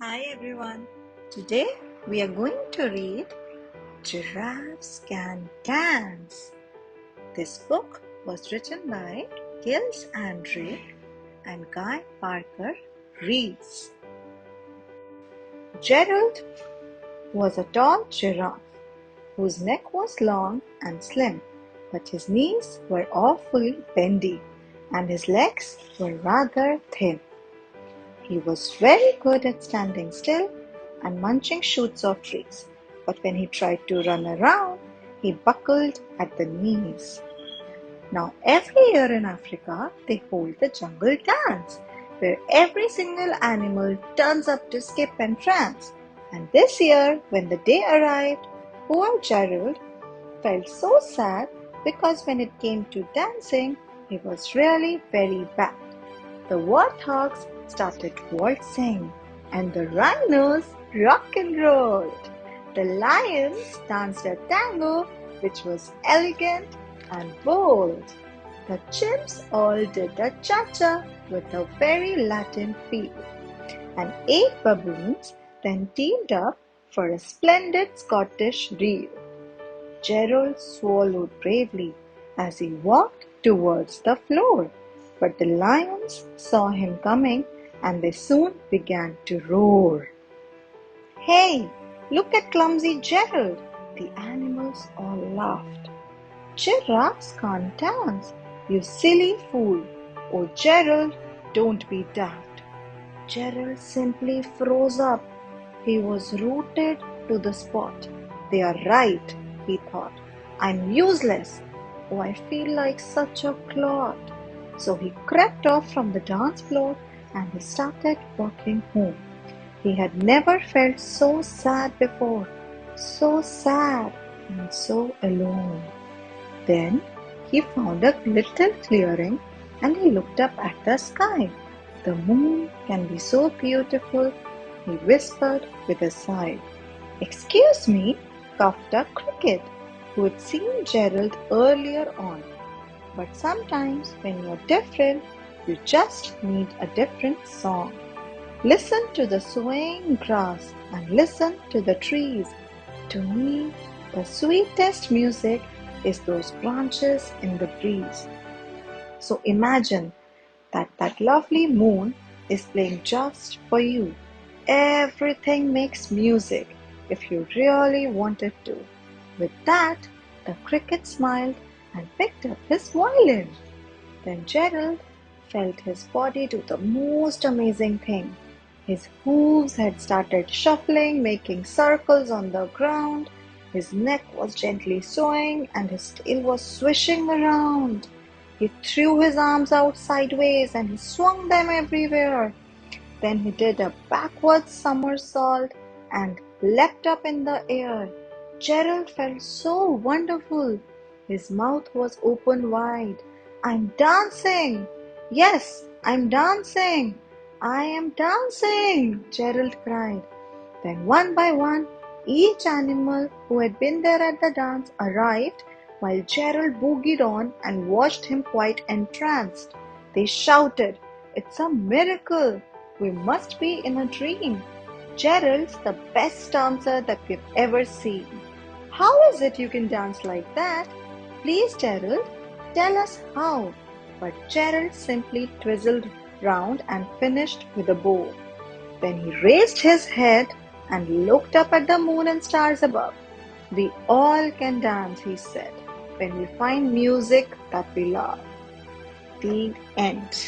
Hi everyone. Today we are going to read Giraffes Can Dance. This book was written by Giles Andreae and Parker-Rees. Gerald was a tall giraffe whose neck was long and slim, but his knees were awfully bendy and his legs were rather thin. He was very good at standing still and munching shoots of trees, but when he tried to run around, he buckled at the knees. Now, every year in Africa, they hold the jungle dance, where every single animal turns up to skip and prance. And this year, when the day arrived, poor Gerald felt so sad because when it came to dancing, he was really very bad. The warthogs started waltzing, and the rhinos rock and rolled. The lions danced a tango which was elegant and bold. The chimps all did a cha-cha with a very Latin feel, and 8 baboons then teamed up for a splendid Scottish reel. Gerald swallowed bravely as he walked towards the floor, but the lions saw him coming and they soon began to roar. "Hey, look at clumsy Gerald!" The animals all laughed. "Giraffes can't dance, you silly fool! Oh, Gerald, don't be daft!" Gerald simply froze up. He was rooted to the spot. "They are right," he thought. "I'm useless. Oh, I feel like such a clod." So he crept off from the dance floor and he started walking home. He had never felt so sad before, so sad and so alone. Then he found a little clearing and he looked up at the sky. "The moon can be so beautiful," he whispered with a sigh. "Excuse me," coughed a cricket, who had seen Gerald earlier on. "But sometimes when you're different, you just need a different song. Listen to the swaying grass and listen to the trees. To me, the sweetest music is those branches in the breeze." So imagine that lovely moon is playing just for you. Everything makes music if you really want it to. With that, the cricket smiled and picked up his violin. Then Gerald felt his body do the most amazing thing. His hooves had started shuffling, making circles on the ground. His neck was gently swaying and his tail was swishing around. He threw his arms out sideways and he swung them everywhere. Then he did a backward somersault and leapt up in the air. Gerald felt so wonderful. His mouth was open wide. "I'm dancing! Yes, I'm dancing! I am dancing!" Gerald cried. Then one by one, each animal who had been there at the dance arrived while Gerald boogied on and watched him quite entranced. They shouted, "It's a miracle! We must be in a dream! Gerald's the best dancer that we've ever seen. How is it you can dance like that? Please, Gerald, tell us how." But Gerald simply twizzled round and finished with a bow. Then he raised his head and looked up at the moon and stars above. "We all can dance," he said, "when we find music that we love." The end.